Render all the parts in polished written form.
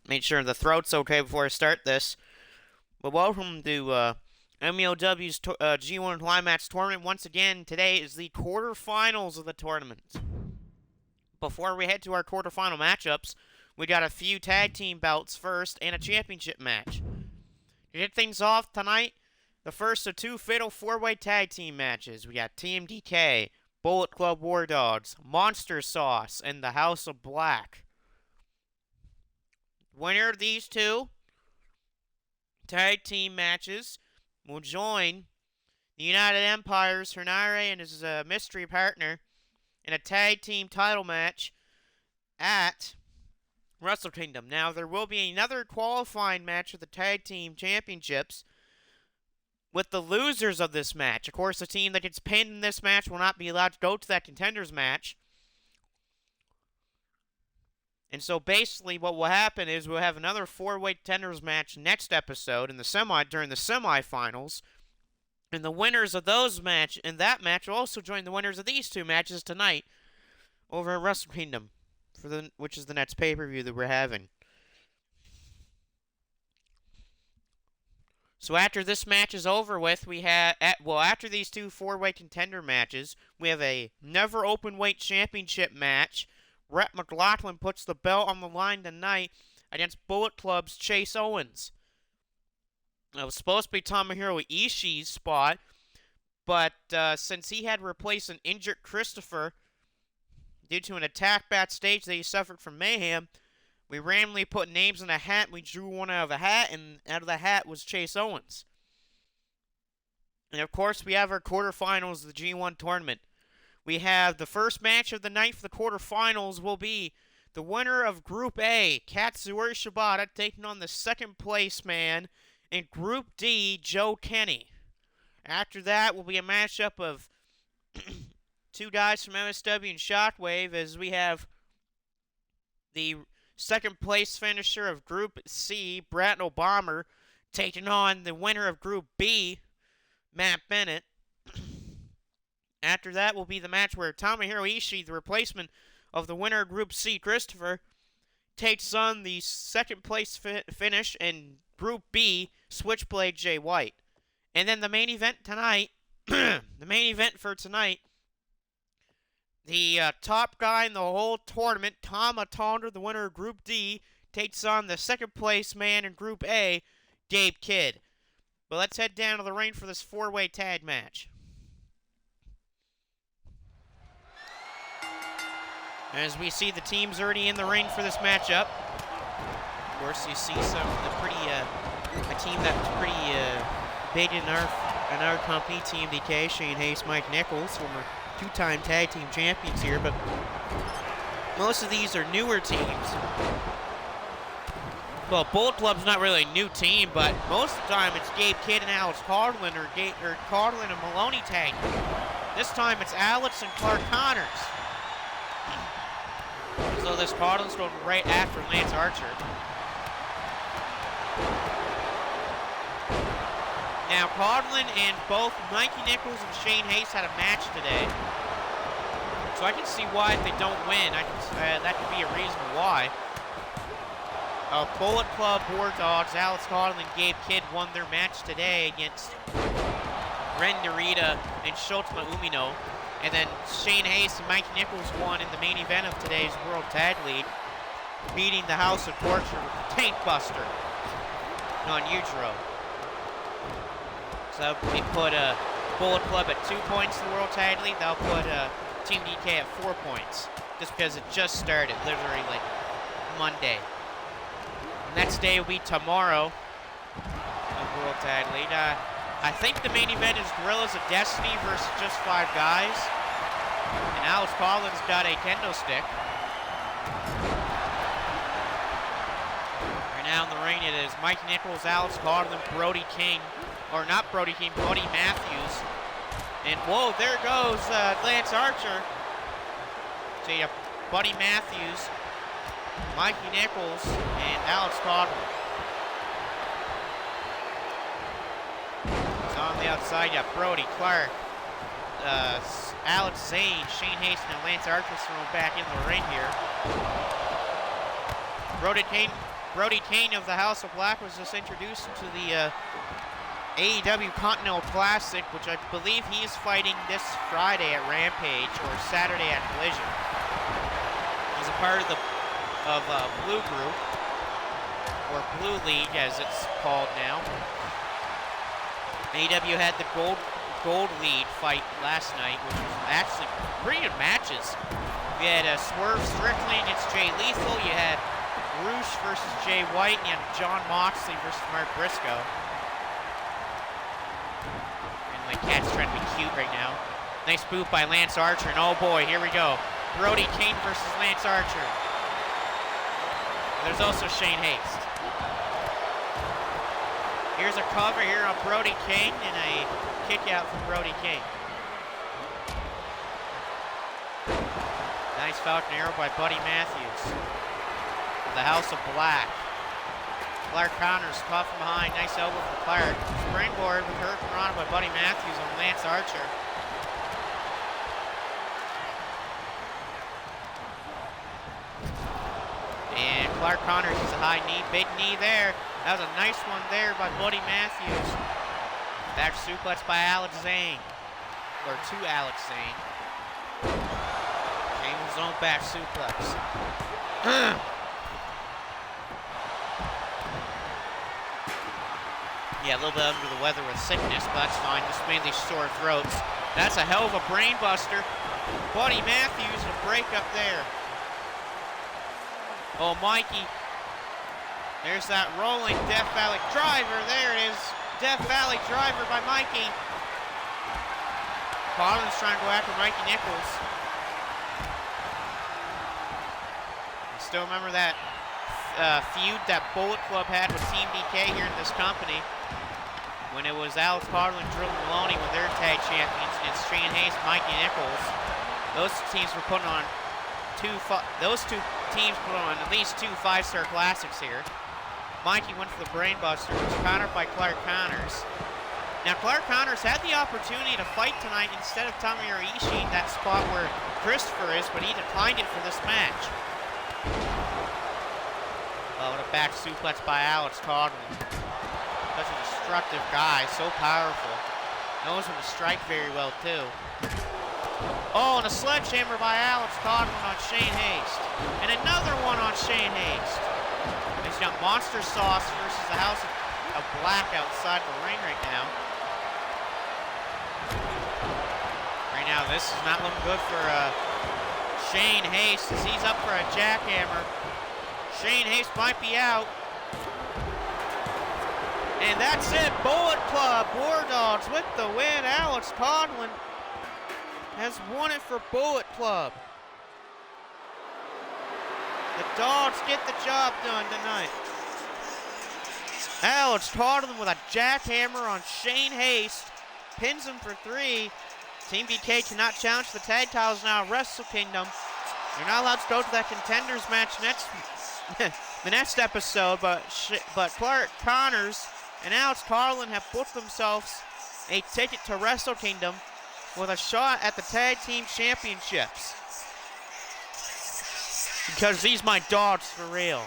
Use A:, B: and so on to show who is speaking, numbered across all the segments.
A: Make sure the throat's okay before I start this. But welcome to MEOW's G1 Climax tournament. Once again, today is the quarterfinals of the tournament. Before we head to our quarterfinal matchups, we got a few tag team bouts first and a championship match. To get things off tonight, the first of two fatal four-way tag team matches. We got TMDK, Bullet Club War Dogs, Monster Sauce, and the House of Black. Winner of these two tag team matches will join the United Empire's Hernare and his mystery partner in a tag team title match at Wrestle Kingdom. Now, there will be another qualifying match of the tag team championships with the losers of this match. Of course, the team that gets pinned in this match will not be allowed to go to that contenders match. And so basically what will happen is we'll have another four-way contenders match next episode during the semifinals. And the winners of that match will also join the winners of these two matches tonight over at Wrestle Kingdom, which is the next pay-per-view that we're having. So after this match is over with, after these two four-way contender matches, we have a never open weight championship match. Rhett McLaughlin puts the belt on the line tonight against Bullet Club's Chase Owens. It was supposed to be Tomohiro Ishii's spot, but since he had replaced an injured Christopher due to an attack backstage that he suffered from Mayhem, we randomly put names in a hat. We drew one out of a hat, and out of the hat was Chase Owens. And of course, we have our quarterfinals of the G1 tournament. We have the first match of the night for the quarterfinals will be the winner of Group A, Katsuyori Shibata, taking on the second place man in Group D, Joe Kenny. After that will be a matchup of two guys from MSW and Shockwave, as we have the second place finisher of Group C, Bratno Bomber, taking on the winner of Group B, Matt Bennett. After that will be the match where Tomohiro Ishii, the replacement of the winner of Group C, Christopher, takes on the second place finish in Group B, Switchblade Jay White. And then the main event tonight, the top guy in the whole tournament, Tama Tonga, the winner of Group D, takes on the second place man in Group A, Gabe Kidd. But let's head down to the ring for this four-way tag match. As we see the teams already in the ring for this matchup. Of course, you see a team that's pretty big in our company, TMDK, Shane Hayes, Mike Nichols, former two-time tag team champions here, but most of these are newer teams. Well, Bullet Club's not really a new team, but most of the time it's Gabe Kidd and Alex Cardlin or Cardlin and Maloney tag. This time it's Alex and Clark Connors. So this Cardlin's going right after Lance Archer. Now, Cardlin and both Mikey Nichols and Shane Hayes had a match today. So I can see why if they don't win, that could be a reason why. Bullet Club War Dogs, Alex Cardlin and Gabe Kidd won their match today against Ren Narita and Shota Umino. And then Shane Hayes and Mike Nichols won in the main event of today's World Tag League, beating the House of Torture with the Tank Buster on Yujiro. So we put Bullet Club at 2 points in the World Tag League. They'll put Team DK at 4 points, just because it just started, literally like Monday. The next day will be tomorrow of World Tag League. I think the main event is Gorillas of Destiny versus just 5 guys. And Alex Collins got a kendo stick. Right now in the ring it is Mike Nichols, Alex Collins, Brody King. Or not Brody King, Buddy Matthews. And whoa, there goes Lance Archer. So you have Buddy Matthews, Mikey Nichols, and Alex Collins. On the outside, you have Brody, Clark, Alex Zane, Shane Hayes, and Lance Archer thrown back into the ring here. Brody King Brody Kane of the House of Black was just introduced into the AEW Continental Classic, which I believe he is fighting this Friday at Rampage or Saturday at Collision. He's a part of the Blue Group, or Blue League as it's called now. AEW had the gold lead fight last night, which was actually pretty good matches. You had Swerve Strickland against Jay Lethal. You had Roosh versus Jay White, and you had John Moxley versus Mark Briscoe. And the cat's trying to be cute right now. Nice boot by Lance Archer, and oh boy, here we go. Brody King versus Lance Archer. There's also Shane Haste. Here's a cover here on Brody King and a kick out from Brody King. Nice Falcon Arrow by Buddy Matthews. The House of Black. Clark Connors caught from behind. Nice elbow from Clark. Springboard with Hurricane Rana by Buddy Matthews on Lance Archer. And Clark Connors uses a high knee. Big knee there. That was a nice one there by Buddy Matthews. Back suplex by Alex Zane. Or to Alex Zane. His own back suplex. Yeah, a little bit under the weather with sickness, but that's fine. Just mainly sore throats. That's a hell of a brain buster. Buddy Matthews, a break up there. Oh, Mikey. There's that rolling Death Valley driver. There it is. Death Valley driver by Mikey. Collins trying to go after Mikey Nichols. I still remember that feud that Bullet Club had with Team DK here in this company. When it was Alex Carlin and Drill Maloney when they're tag champions against Shane Hayes, Mikey Nichols. Those teams were putting on those two teams put on at least 2 5-star classics here. Mikey went for the brainbuster, which was countered by Clark Connors. Now Clark Connors had the opportunity to fight tonight instead of Tomohiro Ishii in that spot where Christopher is, but he declined it for this match. Oh, what a back suplex by Alex Coughlin. Such a destructive guy, so powerful. Knows when to strike very well too. Oh, and a sledgehammer by Alex Coughlin on Shane Haste. And another one on Shane Haste. He's got Monster Sauce versus the House of Black outside the ring right now. Right now, this is not looking good for Shane Haste as he's up for a jackhammer. Shane Haste might be out. And that's it. Bullet Club, War Dogs with the win. Alex Coughlin has won it for Bullet Club. The Dogs get the job done tonight. Alex Coughlin with a jackhammer on Shane Haste. Pins him for 3. Team BK cannot challenge the tag titles now at Wrestle Kingdom. You're not allowed to go to that contenders match the next episode, but Clark Connors and Alex Coughlin have booked themselves a ticket to Wrestle Kingdom with a shot at the tag team championships. Because these my dogs for real.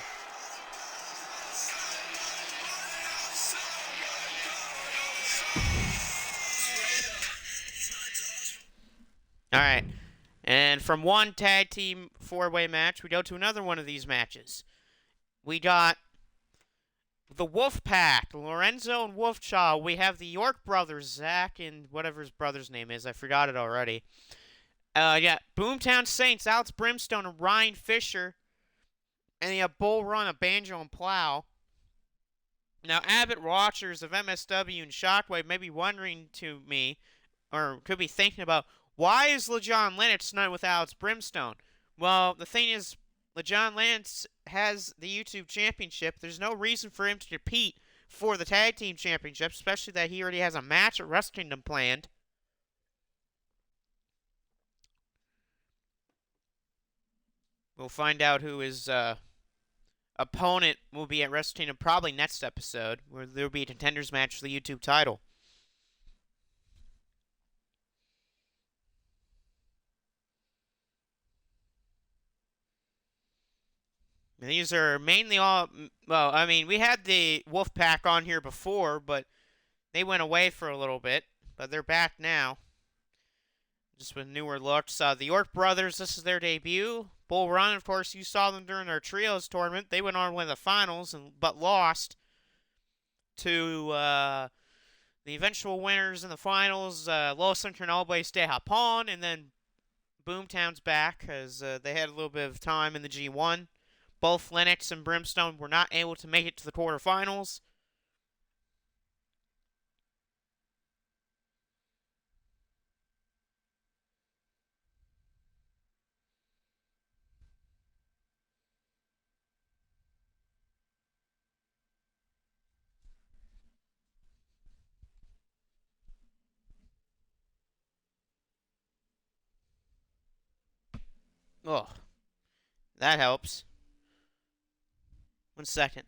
A: All right. And from one tag team 4-way match, we go to another one of these matches. We got the Wolf Pack, Lorenzo and Wolfchild. We have the York brothers, Zach and whatever his brother's name is. I forgot it already. Yeah, Boomtown Saints, Alex Brimstone and Ryan Fisher. And you have Bull Run of Banjo and Plow. Now, avid watchers of MSW and Shockwave may be wondering to me, or could be thinking about, why is LeJohn Lennox tonight with Alex Brimstone? Well, the thing is, LeJohn Lennox has the YouTube Championship. There's no reason for him to compete for the Tag Team Championship, especially that he already has a match at Wrestle Kingdom planned. We'll find out who his opponent will be at Wrestle Kingdom probably next episode, where there will be a contenders match for the YouTube title. And these are mainly all, well, I mean, we had the Wolfpack on here before, but they went away for a little bit. But they're back now, just with newer looks. The York Brothers, this is their debut. Bull Run, of course, you saw them during our Trios tournament. They went on to win the finals, but lost to the eventual winners in the finals, Los Centronobles de Japón, and then Boomtown's back, as they had a little bit of time in the G1. Both Lennox and Brimstone were not able to make it to the quarterfinals. Oh, that helps. 1 second.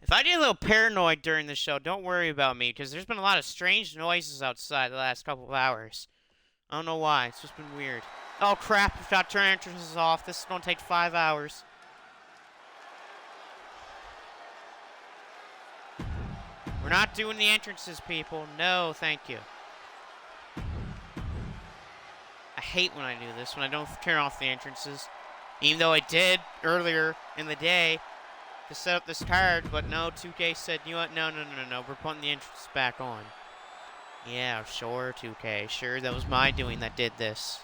A: If I get a little paranoid during the show, don't worry about me, because there's been a lot of strange noises outside the last couple of hours. I don't know why. It's just been weird. Oh, crap. We've got turn entrances off. This is going to take 5 hours. We're not doing the entrances, people. No, thank you. I hate when I do this, when I don't turn off the entrances. Even though I did earlier in the day to set up this card, but no, 2K said, you know what, no, we're putting the entrances back on. Yeah, sure, 2K, sure, that was my doing that did this.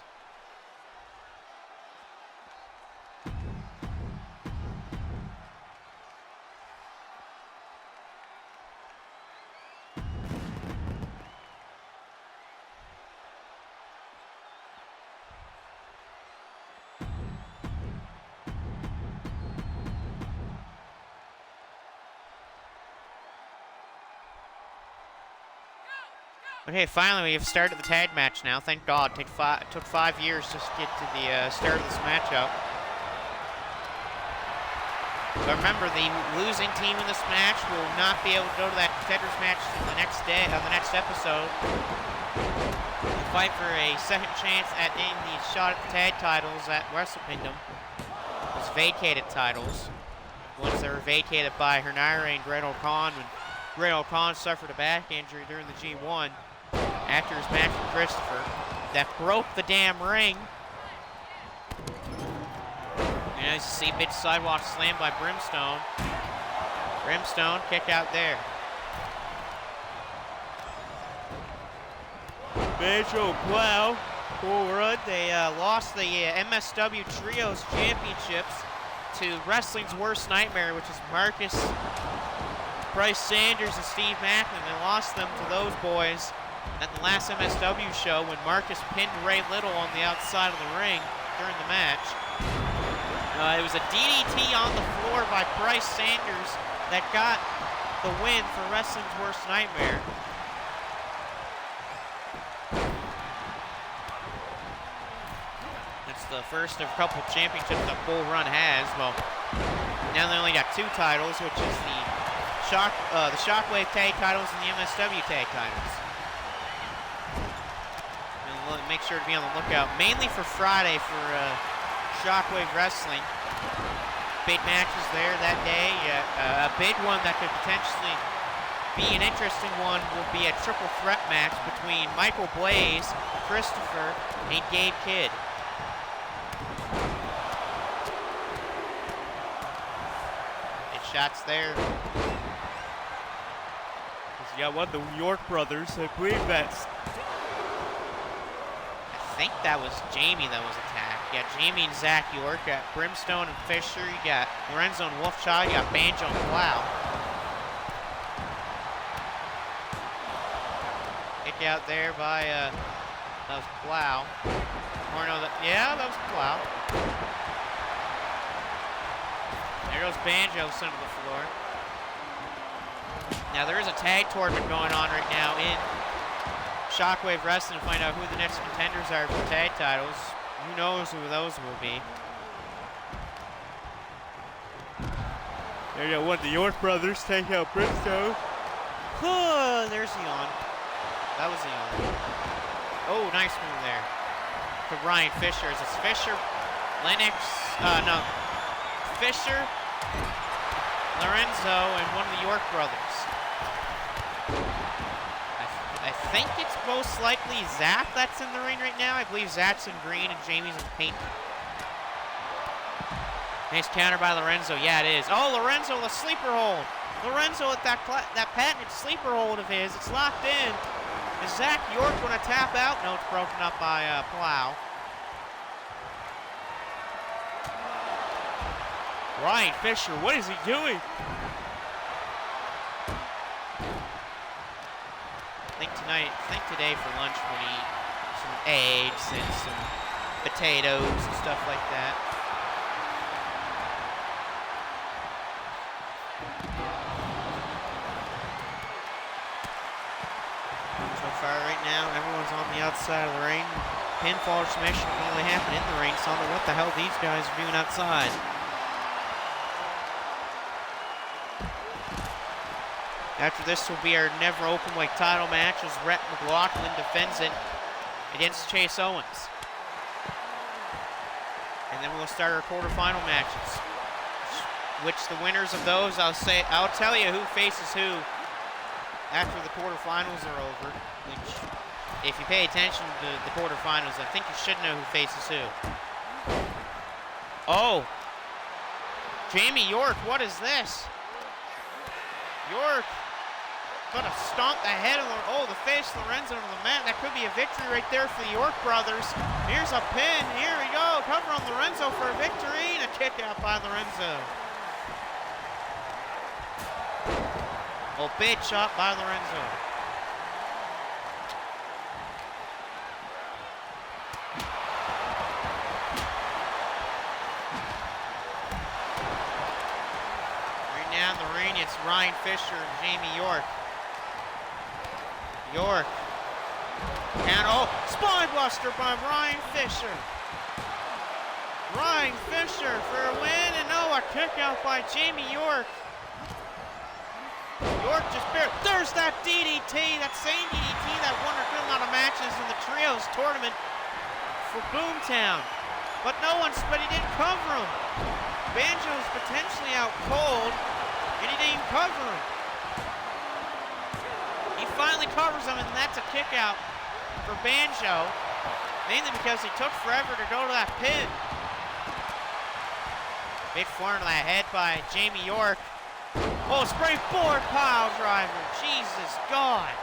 A: Okay, finally we have started the tag match now. Thank God. It took 5 years just to get to the start of this matchup. But remember, the losing team in this match will not be able to go to that contenders match the next day, on the next episode. They'll fight for a second chance at getting the shot at the tag titles at Wrestle Kingdom. Those vacated titles. Ones that were vacated by Hernire and Great O'Con when Great O'Con suffered a back injury during the G1 after his match with Christopher that broke the damn ring. And as you see, big sidewalk slam by Brimstone. Brimstone kick out there. Major Muow, Bull Run. They lost the MSW Trios Championships to Wrestling's Worst Nightmare, which is Marcus, Bryce Sanders, and Steve Macklin. They lost them to those boys at the last MSW show when Marcus pinned Ray Little on the outside of the ring during the match. It was a DDT on the floor by Bryce Sanders that got the win for Wrestling's Worst Nightmare. It's the first of a couple championships that Bull Run has. Well, now they only got 2 titles, which is the Shockwave tag titles and the MSW tag titles. And make sure to be on the lookout, mainly for Friday for Shockwave Wrestling. Big matches there that day. A big one that could potentially be an interesting one will be a triple threat match between Michael Blaze, Christopher, and Gabe Kidd. Big shots there. You got one of the York brothers, I believe that's... I think that was Jamie that was attacked. You got Jamie and Zach York, you got Brimstone and Fisher, you got Lorenzo and Wolfchild, you got Banjo and Plow. Kick out there by, that was Plow. Or no, yeah, that was Plow. There goes Banjo sent to the floor. Now, there is a tag tournament going on right now in Shockwave Wrestling to find out who the next contenders are for tag titles. Who knows who those will be. There you go, one of the York brothers take out Brimstone. Oh, there's the yawn. That was the yawn. Oh, nice move there. To Ryan Fisher. Is this Fisher? Lennox? No. Fisher, Lorenzo, and one of the York brothers. I think it's most likely Zach that's in the ring right now. I believe Zach's in green and Jamie's in pink. Nice counter by Lorenzo. Yeah, it is. Oh, Lorenzo, the sleeper hold. Lorenzo with that patented sleeper hold of his. It's locked in. Is Zach York going to tap out? No, it's broken up by Plow. Ryan Fisher, what is he doing? I think today for lunch we'll eat some eggs and some potatoes and stuff like that. So far right now, everyone's on the outside of the ring. Pinfall or submission can only happen in the ring, so I don't know what the hell these guys are doing outside. After this will be our never openweight title match as Rhett McLaughlin defends it against Chase Owens. And then we'll start our quarterfinal matches. Which the winners of those, I'll tell you who faces who after the quarterfinals are over. Which, if you pay attention to the quarterfinals, I think you should know who faces who. Oh, Jamie York, what is this? York gonna stomp the head of the face Lorenzo to the mat. That could be a victory right there for the York brothers. Here's a pin. Here we go. Cover on Lorenzo for a victory and a kick out by Lorenzo. Oh, big shot by Lorenzo. Right now in the ring, it's Ryan Fisher and Jamie York. York. And spine buster by Ryan Fisher. Ryan Fisher for a win, and a kick out by Jamie York. York just barely. There's that DDT, that same DDT that won a good amount of matches in the trios tournament for Boomtown. But he didn't cover him. Banjo's potentially out cold, and he didn't even cover him. He finally covers him, and that's a kick out for Banjo, mainly because he took forever to go to that pin. Big foreign to that head by Jamie York. Oh, springboard pile driver. Jesus God.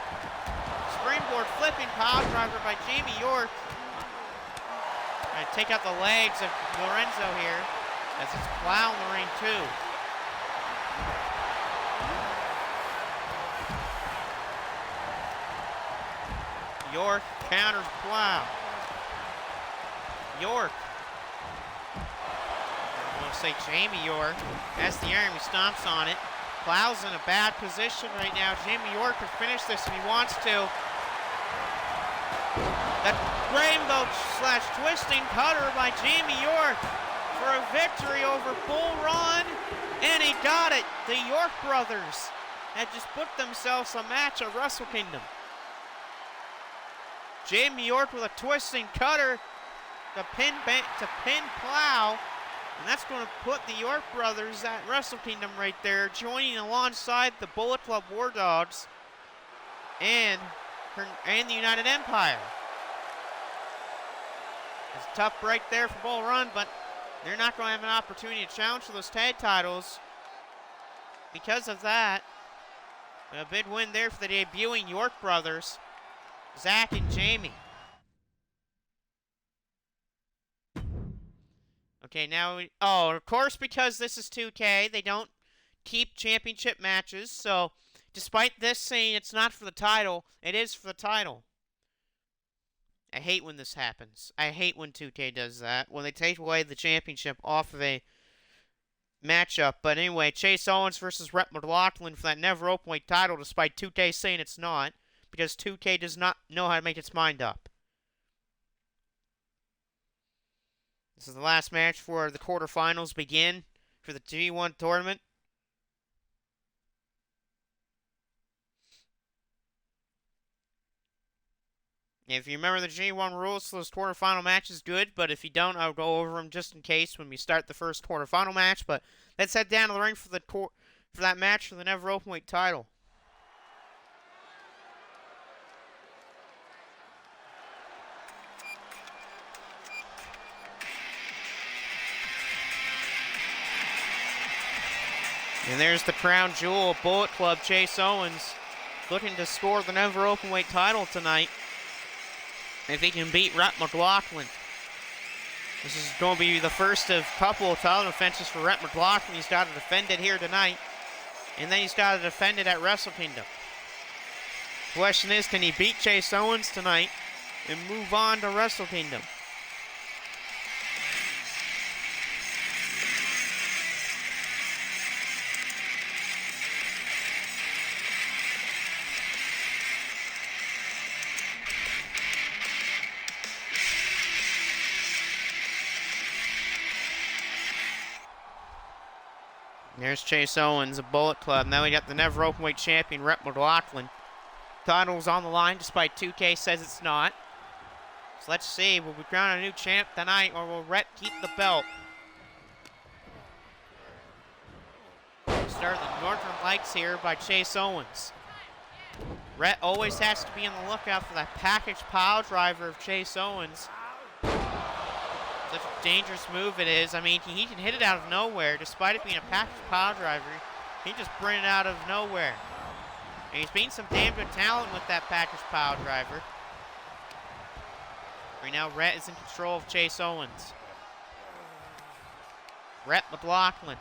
A: Springboard flipping pile driver by Jamie York. Trying to take out the legs of Lorenzo here, as it's Plow in the ring too. York counters Plow. York. I'm going to say Jamie York has the arm. He stomps on it. Plow's in a bad position right now. Jamie York could finish this if he wants to. That rainbow slash twisting cutter by Jamie York for a victory over Bull Run. And he got it. The York brothers had just put themselves a match at Wrestle Kingdom. Jamie York with a twisting cutter to pin Plow. And that's going to put the York brothers at Wrestle Kingdom right there, joining alongside the Bullet Club War Dogs and the United Empire. It's a tough break there for Bull Run, but they're not going to have an opportunity to challenge for those tag titles. Because of that, a big win there for the debuting York brothers, Zach and Jamie. Okay, now of course, because this is 2K, they don't keep championship matches. So, despite this saying it's not for the title, it is for the title. I hate when this happens. I hate when 2K does that, when they take away the championship off of a matchup. But anyway, Chase Owens versus Rhett McLaughlin for that never openweight title, despite 2K saying it's not, because 2K does not know how to make its mind up. This is the last match for the quarterfinals begin for the G1 tournament. If you remember the G1 rules, those quarterfinal matches good, but if you don't, I'll go over them just in case when we start the first quarterfinal match. But let's head down to the ring for that match for the Never Openweight title. And there's the crown jewel of Bullet Club, Chase Owens, looking to score the Never Openweight title tonight. If he can beat Rhett McLaughlin. This is going to be the first of a couple of title defenses for Rhett McLaughlin. He's got to defend it here tonight. And then he's got to defend it at Wrestle Kingdom. Question is, can he beat Chase Owens tonight and move on to Wrestle Kingdom? There's Chase Owens, a Bullet Club. Now we got the Never Openweight champion, Rhett McLaughlin. Title's on the line, despite 2K says it's not. So let's see, will we crown a new champ tonight, or will Rhett keep the belt? Start the Northern Lights here by Chase Owens. Rhett always has to be on the lookout for that package pile driver of Chase Owens. Such a dangerous move it is. I mean, he can hit it out of nowhere. Despite it being a package pile driver, he just bring it out of nowhere. And he's beating some damn good talent with that package pile driver. Right now, Rhett is in control of Chase Owens. Rhett McLaughlin.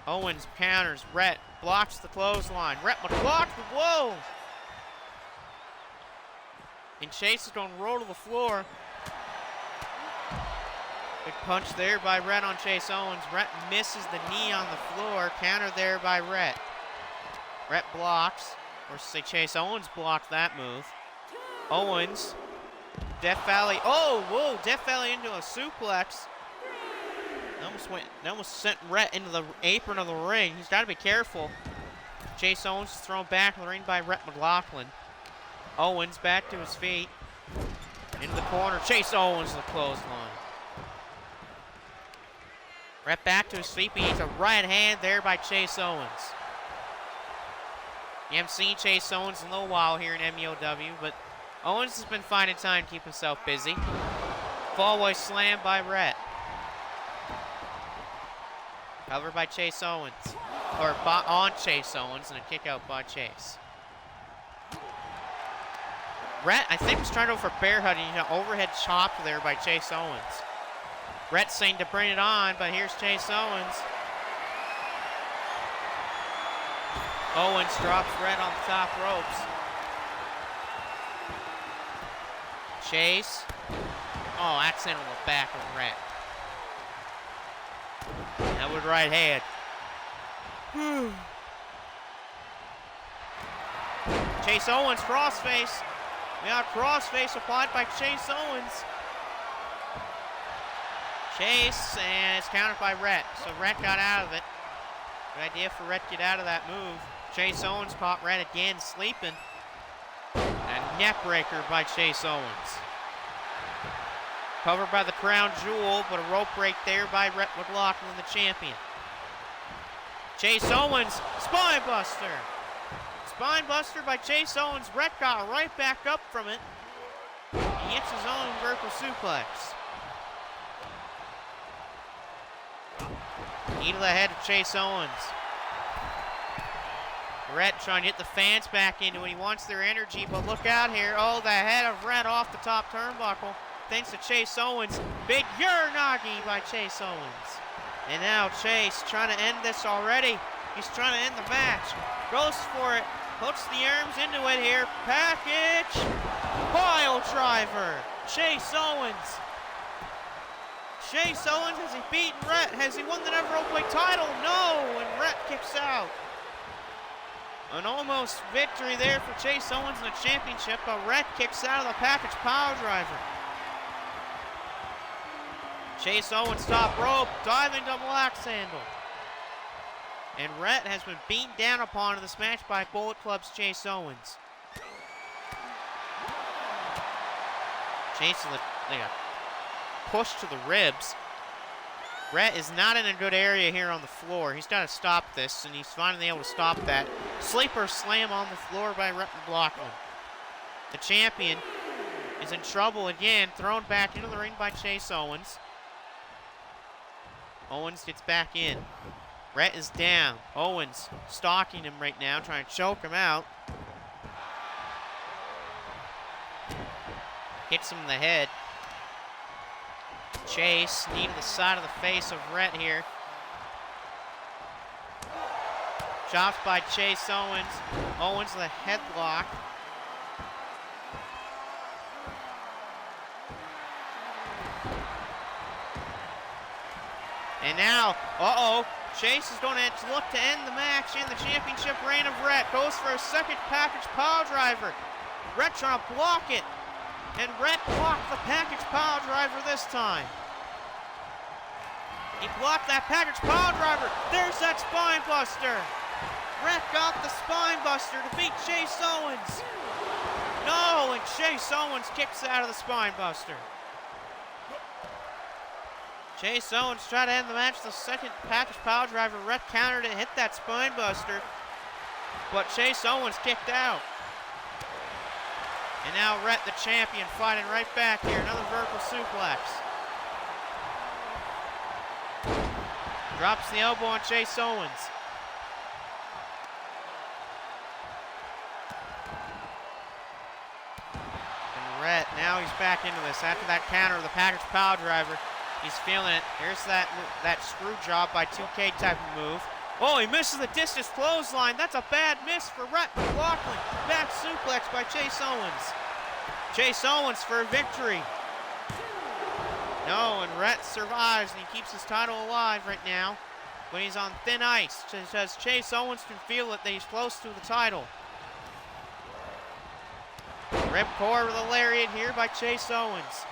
A: Owens counters. Rhett blocks the clothesline. Rhett McLaughlin, whoa! And Chase is going to roll to the floor. Good punch there by Rhett on Chase Owens. Rhett misses the knee on the floor. Counter there by Rhett. Rhett blocks. Or say Chase Owens blocked that move. Owens. Death Valley. Oh, whoa. Death Valley into a suplex. That almost sent Rhett into the apron of the ring. He's got to be careful. Chase Owens is thrown back in the ring by Rhett McLaughlin. Owens back to his feet. Into the corner. Chase Owens to the clothesline. Rhett back to his feet, but he's a right hand there by Chase Owens. You haven't seen Chase Owens in a little while here in MEOW, but Owens has been finding time to keep himself busy. Fallaway slam by Rhett. Covered by Chase Owens. Or on Chase Owens, and a kick out by Chase. Rhett, I think, was trying to go for bear hug, and overhead chop there by Chase Owens. Rhett saying to bring it on, but here's Chase Owens. Owens drops Rhett on the top ropes. Chase. Oh, that's into the back of Rhett. That with right hand. Chase Owens, crossface. We got crossface applied by Chase Owens. Chase, and it's countered by Rhett. So Rhett got out of it. Good idea for Rhett to get out of that move. Chase Owens caught Rhett again, sleeping. A neck breaker by Chase Owens. Covered by the crown jewel, but a rope break there by Rhett McLaughlin, the champion. Chase Owens, spine buster. Spine buster by Chase Owens. Rhett got right back up from it. He hits his own vertical suplex. Knee to the head of Chase Owens. Rhett trying to get the fans back into it. He wants their energy, but look out here. Oh, the head of Rhett off the top turnbuckle. Thanks to Chase Owens. Big Uranagi by Chase Owens. And now Chase trying to end this already. He's trying to end the match. Goes for it. Puts the arms into it here. Package. Pile driver. Chase Owens. Chase Owens, has he beaten Rhett? Has he won the Never Openweight title? No, and Rhett kicks out. An almost victory there for Chase Owens in the championship, but Rhett kicks out of the package power driver. Chase Owens top rope, diving double axe handle. And Rhett has been beaten down upon in this match by Bullet Club's Chase Owens. Chase is like a push to the ribs. Rhett is not in a good area here on the floor. He's got to stop this, and he's finally able to stop that. Sleeper slam on the floor by Rhett McLaughlin. The champion is in trouble again, thrown back into the ring by Chase Owens. Owens gets back in. Rhett is down. Owens stalking him right now, trying to choke him out. Hits him in the head. Chase, knee to the side of the face of Rhett here. Chops by Chase Owens. Owens with a headlock. And now, Chase is going to look to end the match in the championship reign of Rhett. Goes for a second package pile driver. Rhett trying to block it. And Rhett blocked the package pile driver this time. He blocked that package pile driver. There's that spine buster. Rhett got the spine buster to beat Chase Owens. No, and Chase Owens kicks out of the spine buster. Chase Owens tried to end the match. The second package pile driver. Rhett countered it, hit that spine buster. But Chase Owens kicked out. And now Rhett, the champion, fighting right back here. Another vertical suplex. Drops the elbow on Chase Owens. And Rhett, now he's back into this. After that counter of the package pile driver, he's feeling it. Here's that screw job by 2K type of move. Oh, he misses the discus clothesline. That's a bad miss for Rhett McLaughlin. Back suplex by Chase Owens. Chase Owens for a victory. No, and Rhett survives, and he keeps his title alive right now. But he's on thin ice, as Chase Owens can feel it that he's close to the title. Ripcord with a lariat here by Chase Owens.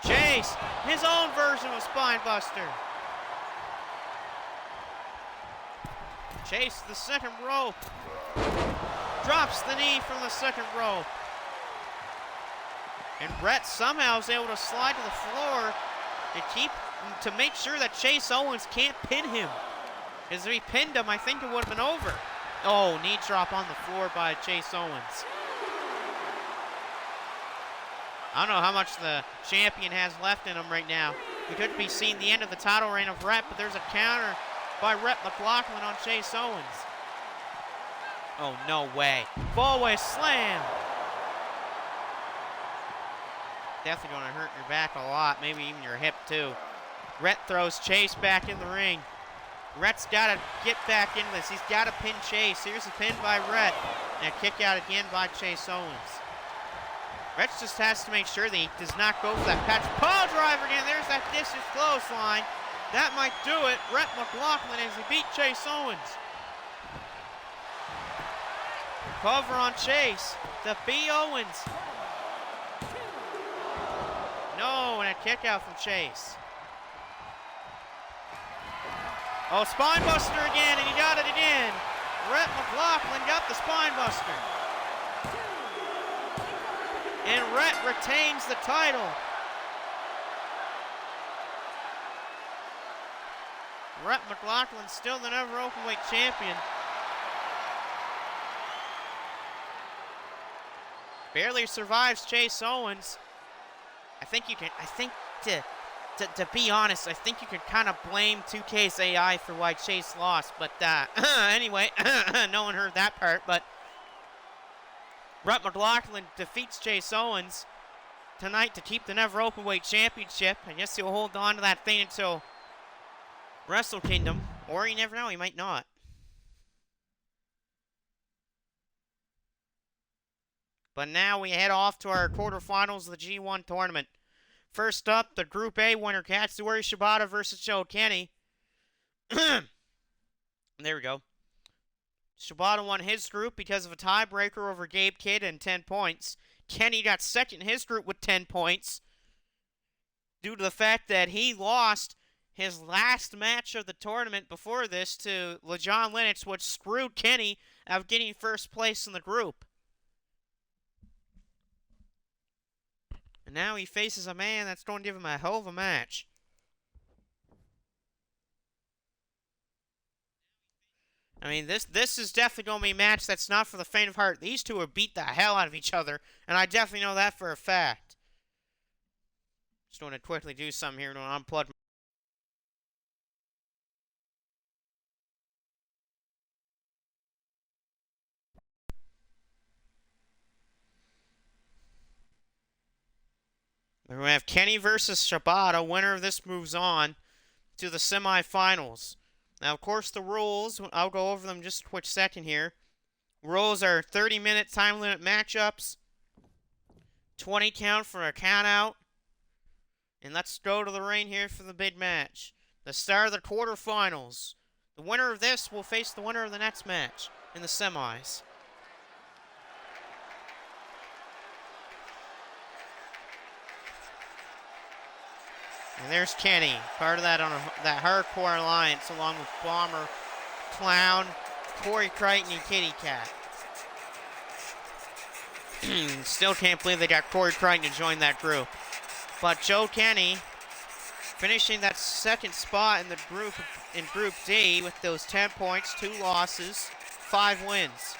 A: Chase, his own version of spine buster. Chase, the second rope. Drops the knee from the second rope. And Rhett somehow is able to slide to the floor to make sure that Chase Owens can't pin him. Because if he pinned him, I think it would have been over. Oh, knee drop on the floor by Chase Owens. I don't know how much the champion has left in him right now. We could be seeing the end of the title reign of Rhett, but there's a counter by Rhett McLaughlin on Chase Owens. Oh, no way. Fallaway slam. Definitely going to hurt your back a lot, maybe even your hip too. Rhett throws Chase back in the ring. Rhett's got to get back into this. He's got to pin Chase. Here's a pin by Rhett. And a kick out again by Chase Owens. Rhett just has to make sure that he does not go for that patch pile driver again. There's that discus clothesline. That might do it. Rhett McLaughlin as he beat Chase Owens. Cover on Chase to B. Owens. No, and a kick out from Chase. Oh, spine buster again, and he got it again. Rhett McLaughlin got the spine buster. And Rhett retains the title. Rhett McLaughlin still the never openweight champion. Barely survives Chase Owens. To be honest, I think you can kind of blame 2K's AI for why Chase lost. But anyway, no one heard that part. But Rhett McLaughlin defeats Chase Owens tonight to keep the never openweight championship. I guess he'll hold on to that thing until Wrestle Kingdom, or you never know, he might not. But now we head off to our quarterfinals of the G1 tournament. First up, the Group A winner, Katsuyori Shibata versus Joe Kenny. There we go. Shibata won his group because of a tiebreaker over Gabe Kidd and 10 points. Kenny got second in his group with 10 points due to the fact that he lost his last match of the tournament before this to LeJon Lennox, which screwed Kenny out of getting first place in the group. And now he faces a man that's going to give him a hell of a match. I mean, this is definitely going to be a match that's not for the faint of heart. These two have beat the hell out of each other, and I definitely know that for a fact. Just want to quickly do something here to unplug. We're going to have Kenny versus Shibata. Winner of this moves on to the semifinals. Now, of course, the rules, I'll go over them just a quick second here. Rules are 30-minute time limit matchups, 20 count for a count out. And let's go to the ring here for the big match. The start of the quarterfinals. The winner of this will face the winner of the next match in the semis. And there's Kenny, part of that hardcore alliance, along with Bomber, Clown, Corey Crichton, and Kitty Cat. Still can't believe they got Corey Crichton to join that group. But Joe Kenny finishing that second spot in the group in Group D with those 10 points, 2 losses, 5 wins.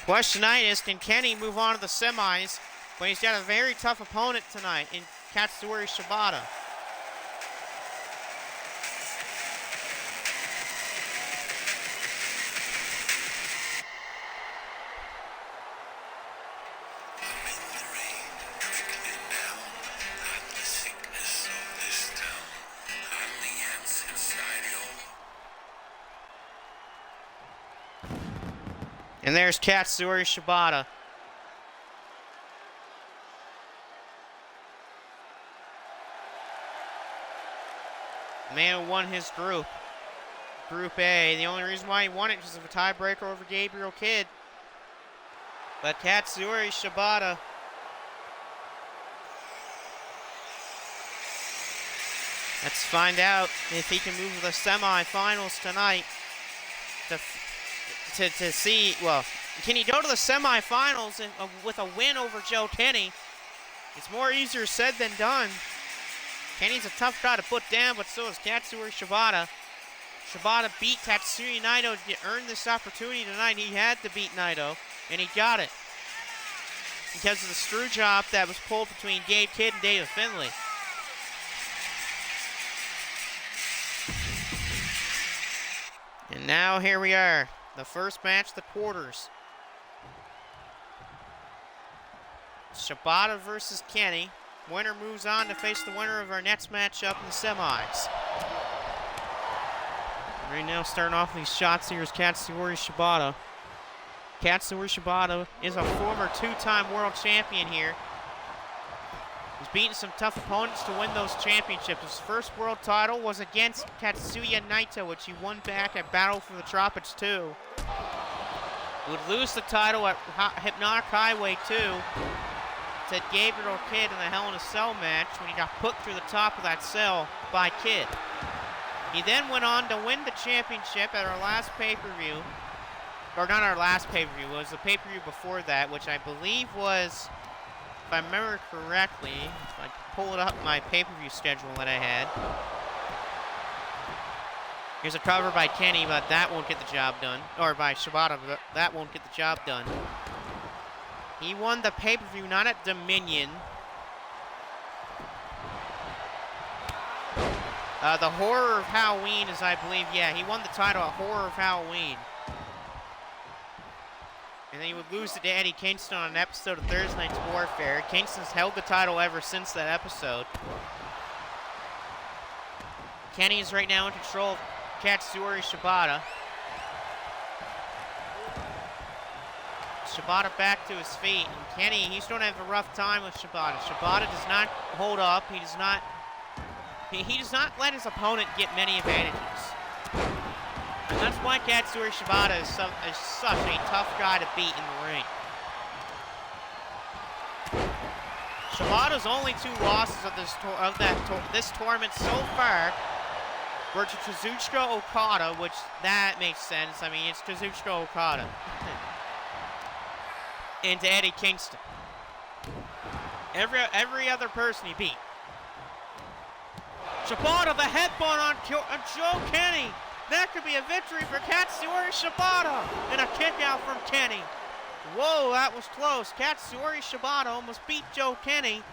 A: Question tonight is, can Kenny move on to the semis? But he's got a very tough opponent tonight in Katsuyori Shibata. And there's Katsuyori Shibata. Man who won his group. Group A. The only reason why he won it is because of a tiebreaker over Gabriel Kidd. But Katsuyori Shibata. Let's find out if he can move to the semifinals tonight. To see, well, can he go to the semifinals with a win over Joe Kenny? It's more easier said than done. Kenny's a tough guy to put down, but so is Katsuyori Shibata. Shibata beat Tatsuya Naito to earn this opportunity tonight. He had to beat Naito, and he got it. Because of the screw job that was pulled between Gabe Kidd and David Finlay. And now here we are. The first match, the quarters. Shibata versus Kenny. Winner moves on to face the winner of our next matchup in the semis. Right now, starting off these shots here is Katsuyori Shibata. Katsuyori Shibata is a former 2-time world champion here. He's beaten some tough opponents to win those championships. His first world title was against Tatsuya Naito, which he won back at Battle for the Tropics 2. He would lose the title at Hypnotic Highway 2 to Gabriel Kidd in the Hell in a Cell match when he got put through the top of that cell by Kidd. He then went on to win the championship at our last pay-per-view. Or not our last pay-per-view, it was the pay-per-view before that, which I believe was, if I remember correctly, if I can pull it up my pay-per-view schedule that I had. Here's a cover by Kenny, but that won't get the job done. Or by Shibata, but that won't get the job done. He won the pay-per-view not at Dominion. The Horror of Halloween is, I believe, yeah, he won the title at Horror of Halloween. And then he would lose it to Eddie Kingston on an episode of Thursday Night's Warfare. Kingston's held the title ever since that episode. Kenny is right now in control of Katsuyori Shibata. Shibata back to his feet. And Kenny, he's going to have a rough time with Shibata. Shibata does not hold up. He does not let his opponent get many advantages. And that's why Katsuyori Shibata is such a tough guy to beat in the ring. Shibata's only 2 losses of this tournament so far were to Kazuchika Okada, which that makes sense. I mean, it's Kazuchika Okada. And to Eddie Kingston. Every other person he beat. Shibata, the headbutt on Joe Kenny. That could be a victory for Katsuyori Shibata. And a kick out from Kenny. Whoa, that was close. Katsuyori Shibata almost beat Joe Kenny.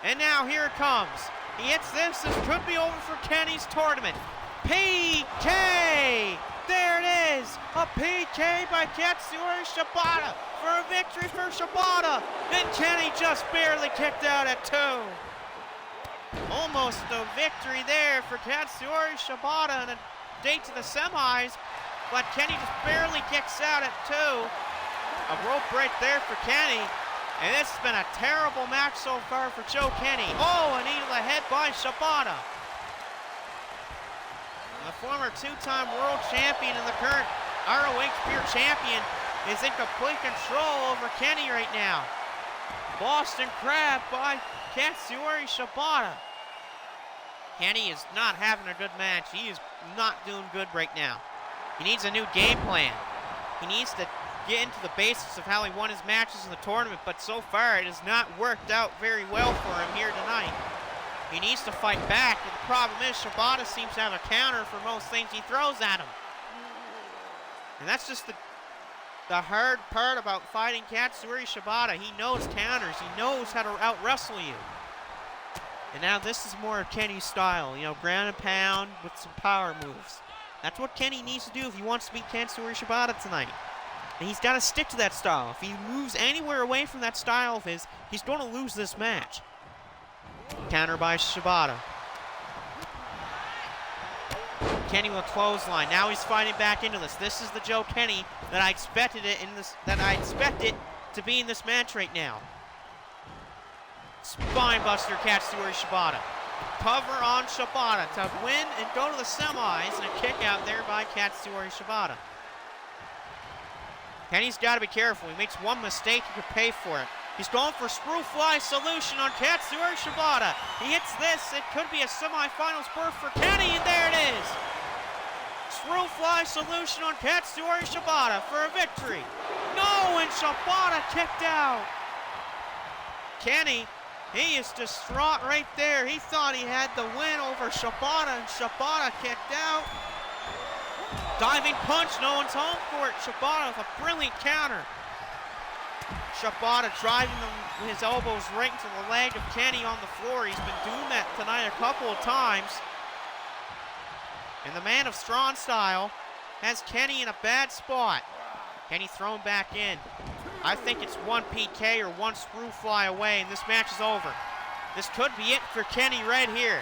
A: And now here it comes. He hits this. This could be over for Kenny's tournament. PK! There it is. A PK by Katsuyori Shibata for a victory for Shibata. And Kenny just barely kicked out at 2. Almost a victory there for Katsuyori Shibata and a date to the semis. But Kenny just barely kicks out at 2. A rope break there for Kenny. And this has been a terrible match so far for Joe Kenny. Oh, a knee to the head by Shibata. The former two-time world champion and the current ROH Pure Champion is in complete control over Kenny right now. Boston Crab by Katsuyori Shibata. Kenny is not having a good match. He is not doing good right now. He needs a new game plan. He needs to get into the basics of how he won his matches in the tournament, but so far it has not worked out very well for him here tonight. He needs to fight back, but the problem is Shibata seems to have a counter for most things he throws at him. And that's just the hard part about fighting Katsuyori Shibata. He knows counters. He knows how to out-wrestle you. And now this is more of Kenny's style, you know, ground and pound with some power moves. That's what Kenny needs to do if he wants to beat Katsuyori Shibata tonight. And he's got to stick to that style. If he moves anywhere away from that style of his, he's going to lose this match. Counter by Shibata. Kenny with a clothesline. Now he's fighting back into this. This is the Joe Kenny that I expected to be in this match right now. Spinebuster Katsuyori Shibata. Cover on Shibata to win and go to the semis, and a kick out there by Katsuyori Shibata. Kenny's got to be careful. He makes one mistake, he could pay for it. He's going for screw fly solution on Katsuyori Shibata. He hits this. It could be a semifinals berth for Kenny, and there it is. Screw fly solution on Katsuyori Shibata for a victory. No, and Shibata kicked out. Kenny, he is distraught right there. He thought he had the win over Shibata, and Shibata kicked out. Diving punch, no one's home for it. Shibata with a brilliant counter. Shibata driving his elbows right into the leg of Kenny on the floor. He's been doing that tonight a couple of times. And the man of strong style has Kenny in a bad spot. Kenny thrown back in. I think it's one PK or one screw fly away, and this match is over. This could be it for Kenny right here.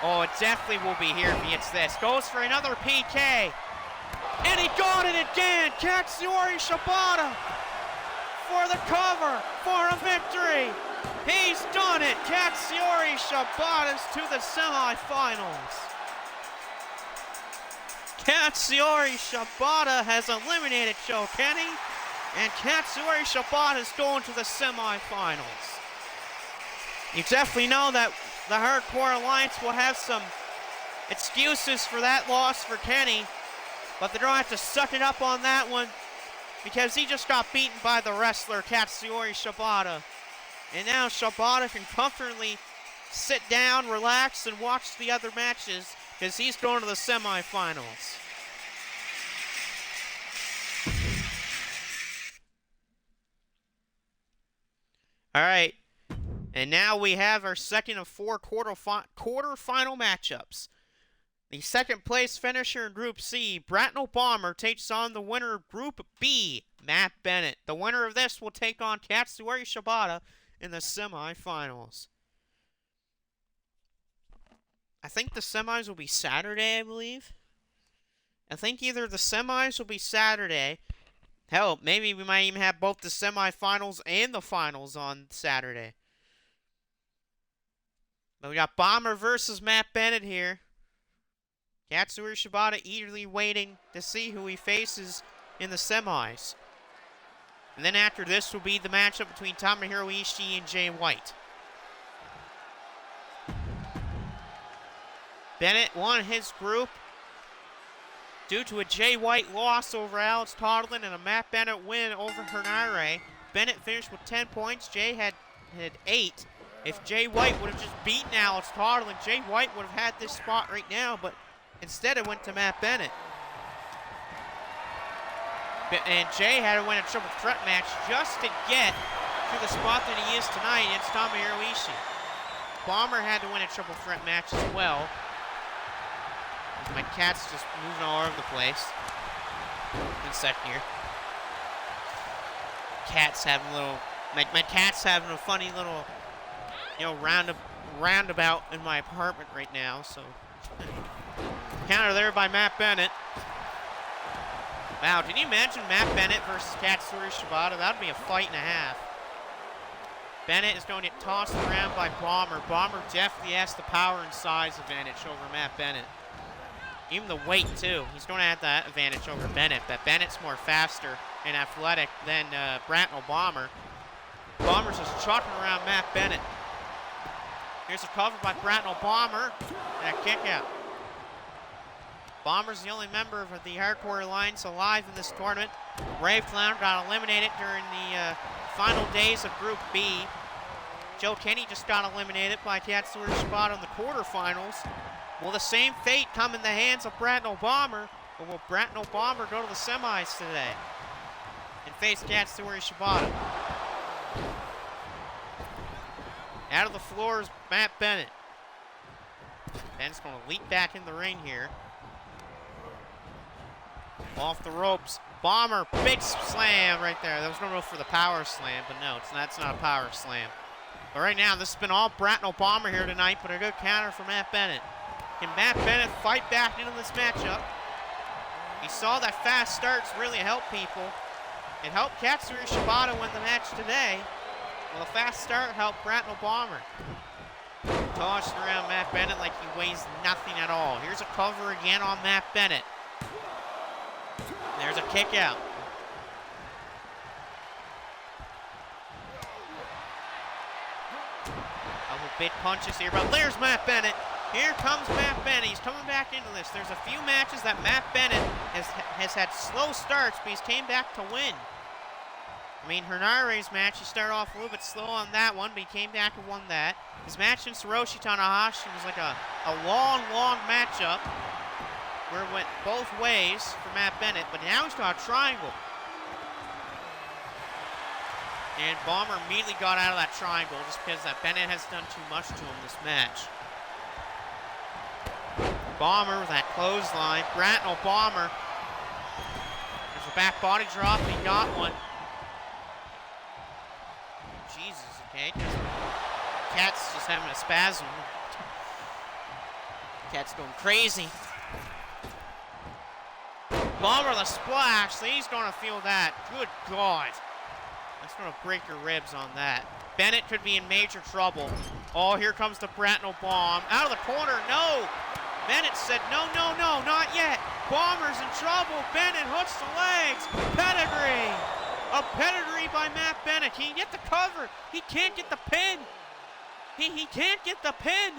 A: Oh, it definitely will be here if he hits this. Goes for another PK. And he got it again. Katsuyori Shibata for the cover, for a victory. He's done it. Katsuyori Shibata's to the semifinals. Katsuyori Shibata has eliminated Joe Kenny, and Katsuyori Shibata is going to the semifinals. You definitely know that the Hardcore Alliance will have some excuses for that loss for Kenny, but they're going to have to suck it up on that one because he just got beaten by the wrestler Katsuyori Shibata. And now Shibata can comfortably sit down, relax, and watch the other matches because he's going to the semifinals. All right. And now we have our second of 4 quarterfinal matchups. The second place finisher in Group C, Bratno Bomber, takes on the winner of Group B, Matt Bennett. The winner of this will take on Katsuyori Shibata in the semifinals. I think the semis will be Saturday, I believe. I think either the semis will be Saturday. Hell, maybe we might even have both the semifinals and the finals on Saturday. But we got Bomber versus Matt Bennett here. Katsuyori Shibata eagerly waiting to see who he faces in the semis. And then after this will be the matchup between Tomohiro Ishii and Jay White. Bennett won his group due to a Jay White loss over Alex Toddlin and a Matt Bennett win over Hernare. Bennett finished with 10 points. Jay had 8. If Jay White would have just beaten Alex Totland, Jay White would have had this spot right now, but instead it went to Matt Bennett. And Jay had to win a triple threat match just to get to the spot that he is tonight against Tomohiro Ishii. Bomber had to win a triple threat match as well. My cat's just moving all over the place. 1 second here. Cat's having a little, my cat's having a funny little, roundabout in my apartment right now, so. Counter there by Matt Bennett. Wow, can you imagine Matt Bennett versus Katsuri Shibata? That would be a fight and a half. Bennett is going to get tossed around by Bomber. Bomber definitely has the power and size advantage over Matt Bennett. Even the weight, too. He's going to have that advantage over Bennett, but Bennett's more faster and athletic than Bratnell Bomber. Bomber's just chucking around Matt Bennett. Here's a cover by Bratnell Bomber and a kick out. Bomber's the only member of the Hardcore Alliance alive in this tournament. Brave Clown got eliminated during the final days of Group B. Joe Kenny just got eliminated by Katsuri Shibata in the quarterfinals. Will the same fate come in the hands of Bratnell Bomber, or will Bratnell Bomber go to the semis today and face Katsuri Shibata? Out of the floor is Matt Bennett. Bennett's going to leap back in the ring here. Off the ropes. Bomber, big slam right there. There was no room for the power slam, but no, that's not a power slam. But right now, this has been all Bratnell Bomber here tonight, but a good counter for Matt Bennett. Can Matt Bennett fight back into this matchup? He saw that fast starts really help people. It helped Katsuri Shibata win the match today. Well, a fast start helped Bratnell Bomber. Tossed around Matt Bennett like he weighs nothing at all. Here's a cover again on Matt Bennett. There's a kick out. Couple big punches here, but there's Matt Bennett. Here comes Matt Bennett. He's coming back into this. There's a few matches that Matt Bennett has had slow starts, but he's came back to win. I mean, Hernare's match, he started off a little bit slow on that one, but he came back and won that. His match in Hiroshi Tanahashi was like a long, long matchup where it went both ways for Matt Bennett, but now he's got a triangle. And Bomber immediately got out of that triangle just because that Bennett has done too much to him this match. Bomber with that clothesline. Bratnell Bomber. There's a back body drop. He got one. Jesus, okay. Cat's just having a spasm. Cat's going crazy. Bomber the splash. He's going to feel that. Good God. That's going to break your ribs on that. Bennett could be in major trouble. Oh, here comes the Bratnell Bomb. Out of the corner. No. Bennett said, no, no, no, not yet. Bomber's in trouble. Bennett hooks the legs. Pedigree. A pedigree by Matt Bennett. Can he get the cover? He can't get the pin. He can't get the pin.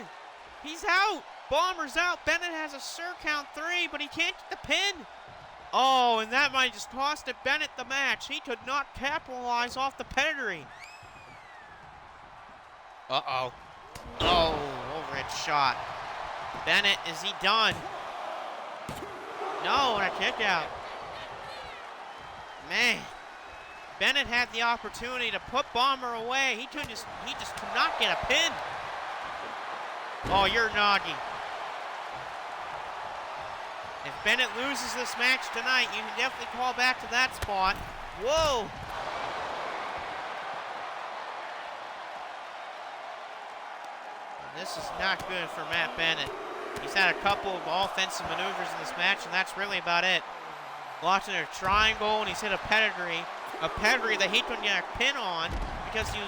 A: He's out. Bomber's out. Bennett has a sir count 3, but he can't get the pin. Oh, and that might just cost Bennett the match. He could not capitalize off the pedigree. Uh-oh. Oh, overhead shot. Bennett, is he done? No, and a kick out. Man. Bennett had the opportunity to put Bomber away. He just could not get a pin. Oh, you're Nagi. If Bennett loses this match tonight, you can definitely call back to that spot. Whoa. This is not good for Matt Bennett. He's had a couple of offensive maneuvers in this match, and that's really about it. Locked in a triangle, and he's hit a pedigree. A pedigree that he couldn't get a pin on because he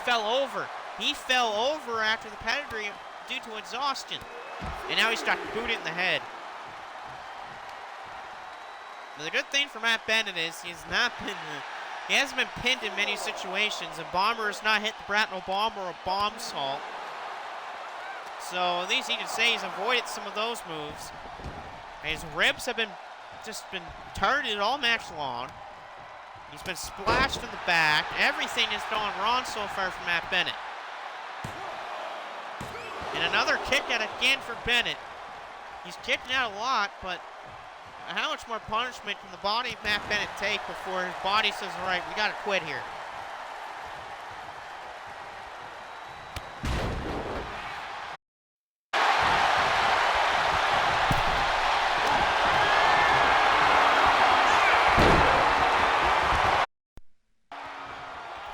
A: fell over. He fell over after the pedigree due to exhaustion. And now he's got booted in the head. But the good thing for Matt Bennett is he hasn't been pinned in many situations, and Bomber has not hit the Bratnell Bomb or a bomb salt. So at least he can say he's avoided some of those moves. And his ribs have been targeted all match long. He's been splashed in the back. Everything is going wrong so far for Matt Bennett. And another kick out again for Bennett. He's kicking out a lot, but how much more punishment can the body of Matt Bennett take before his body says, all right, we got to quit here?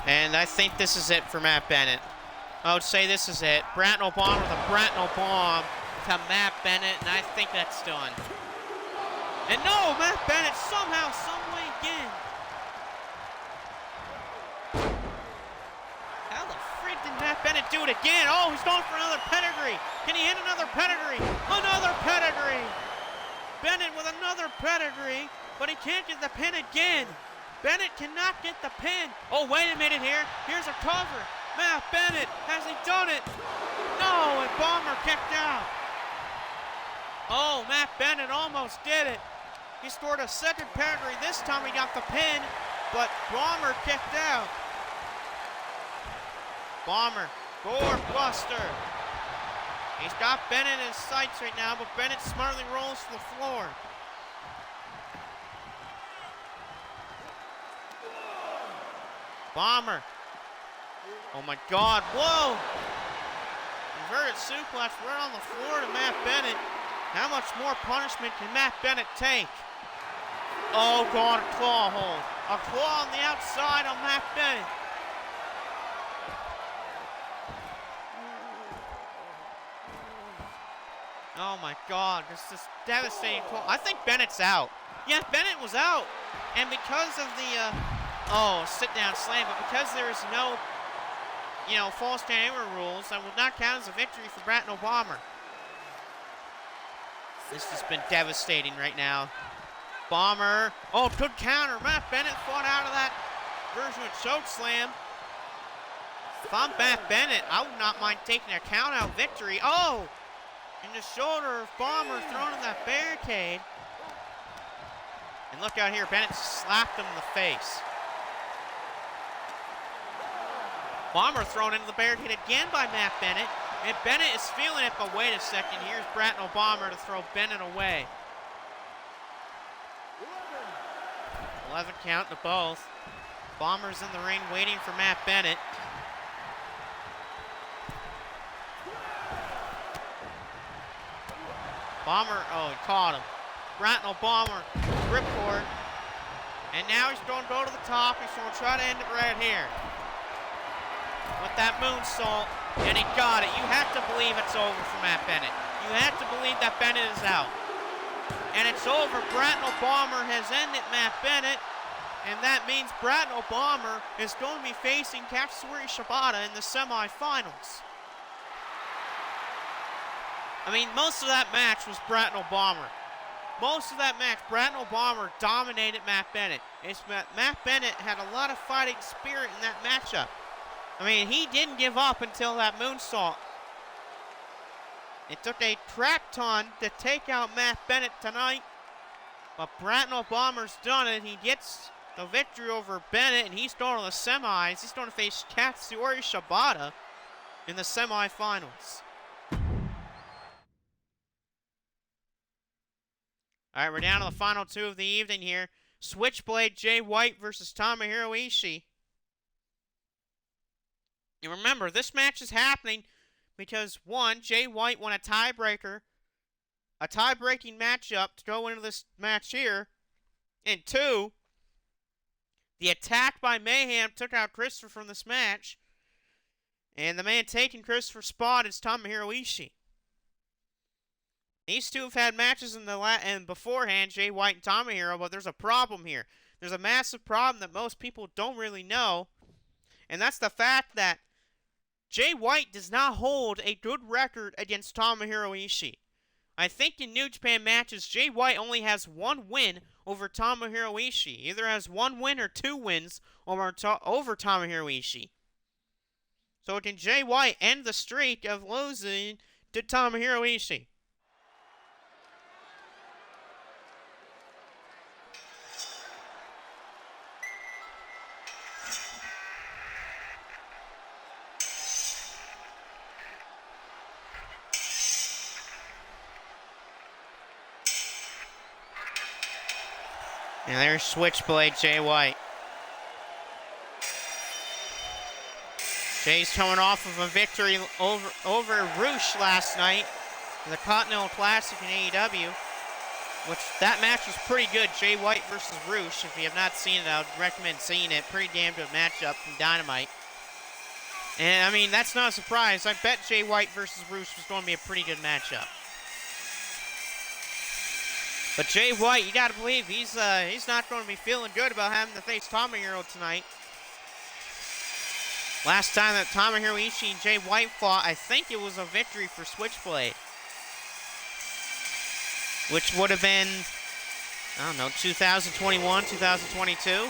A: And I think this is it for Matt Bennett. I would say this is it. Bratnell bomb with a Bratnell bomb to Matt Bennett, and I think that's done. And no, Matt Bennett somehow, someway again. How the freak did Matt Bennett do it again? Oh, he's going for another pedigree. Can he hit another pedigree? Another pedigree. Bennett with another pedigree, but he can't get the pin again. Bennett cannot get the pin. Oh, wait a minute here. Here's a cover. Matt Bennett, has he done it? No, and Bomber kicked out. Oh, Matt Bennett almost did it. He scored a second pedigree. This time he got the pin, but Bomber kicked out. Bomber, door buster. He's got Bennett in his sights right now, but Bennett smartly rolls to the floor. Bomber. Oh my God, whoa! Inverted suplex right on the floor to Matt Bennett. How much more punishment can Matt Bennett take? Oh God, a claw hold. A claw on the outside on Matt Bennett. Oh my God, this is devastating claw. I think Bennett's out. Yeah, Bennett was out. And because of the, sit-down slam, but because there is no, false stand anywhere rules, that will not count as a victory for Bratnell Bomber. This has been devastating right now. Bomber. Oh, good counter. Matt Bennett fought out of that version of choke slam. If I'm Matt Bennett, I would not mind taking a count-out victory. Oh! In the shoulder of Bomber thrown in that barricade. And look out here, Bennett slapped him in the face. Bomber thrown into the barricade again by Matt Bennett. And Bennett is feeling it, but wait a second. Here's Bratnell Bomber to throw Bennett away. 11 count to both. Bomber's in the ring waiting for Matt Bennett. Bomber, oh, he caught him. Bratnell Bomber, ripcord. And now he's going to go to the top. He's going to try to end it right here. With that moonsault, and he got it. You have to believe it's over for Matt Bennett. You have to believe that Bennett is out. And it's over. Bratnell Bomber has ended Matt Bennett, and that means Bratnell Bomber is going to be facing Katsuyori Shibata in the semifinals. I mean, most of that match was Bratnell Bomber. Most of that match, Bratnell Bomber dominated Matt Bennett. Matt Bennett had a lot of fighting spirit in that matchup. I mean, he didn't give up until that moonsault. It took a crap ton to take out Matt Bennett tonight. But Bratnell Bomber's done it. He gets the victory over Bennett, and he's going to the semis. He's going to face Katsuyori Shibata in the semifinals. All right, we're down to the final two of the evening here. Switchblade Jay White versus Tomohiro Ishii. And remember, this match is happening because, one, Jay White won a tiebreaker, a tie-breaking matchup to go into this match here. And two, the attack by Mayhem took out Christopher from this match. And the man taking Christopher's spot is Tomohiro Ishii. These two have had matches in beforehand, Jay White and Tomohiro, but there's a problem here. There's a massive problem that most people don't really know, and that's the fact that Jay White does not hold a good record against Tomohiro Ishii. I think in New Japan matches, Jay White only has one win over Tomohiro Ishii. Either has one win or two wins over Tomohiro Ishii. So can Jay White end the streak of losing to Tomohiro Ishii? And there's Switchblade Jay White. Jay's coming off of a victory over Roosh last night in the Continental Classic in AEW, which that match was pretty good. Jay White versus Roosh. If you have not seen it, I would recommend seeing it. Pretty damn good matchup from Dynamite. And I mean, that's not a surprise. I bet Jay White versus Roosh was going to be a pretty good matchup. But Jay White, you got to believe he's not going to be feeling good about having to face Tomohiro tonight. Last time that Tomohiro Ishii and Jay White fought, I think it was a victory for Switchblade. Which would have been, I don't know, 2021, 2022.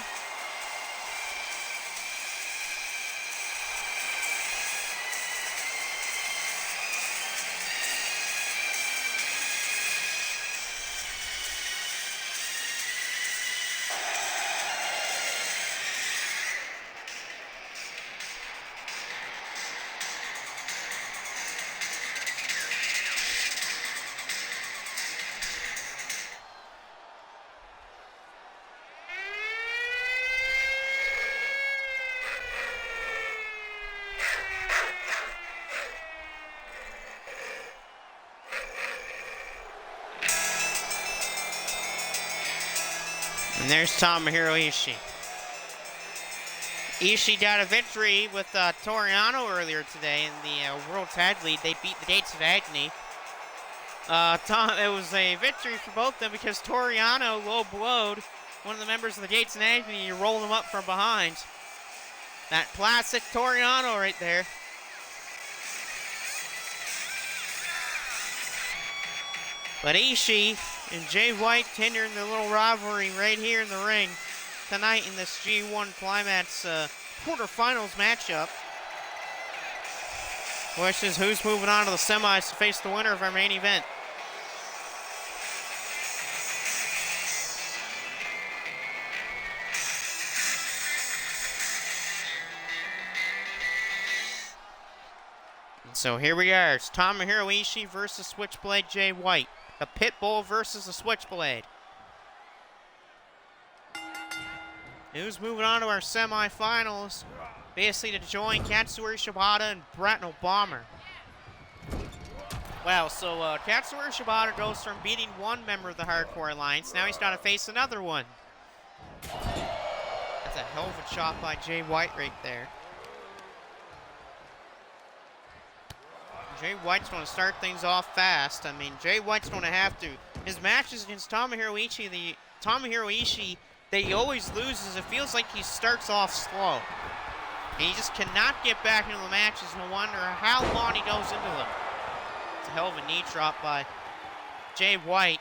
A: And there's Tomohiro Ishii. Ishii got a victory with Toriano earlier today in the World Tag League. They beat the Gates of Agony. It was a victory for both of them because Toriano low-blowed one of the members of the Gates of Agony. You rolled him up from behind. That classic Toriano right there. But Ishii and Jay White continuing their little rivalry right here in the ring tonight in this G1 Climax quarterfinals matchup. Question is, who's moving on to the semis to face the winner of our main event? And so here we are. It's Tomohiro Ishii versus Switchblade Jay White. A pit bull versus a Switchblade. Who's moving on to our semifinals? Basically to join Katsuyori Shibata and Bratno Bomber. Wow, so Katsuyori Shibata goes from beating one member of the Hardcore Alliance. Now he's got to face another one. That's a hell of a shot by Jay White right there. Jay White's going to start things off fast. I mean, Jay White's going to have to. His matches against Tomohiro Ishii, that he always loses, it feels like he starts off slow. And he just cannot get back into the matches. No wonder how long he goes into them. It's a hell of a knee drop by Jay White.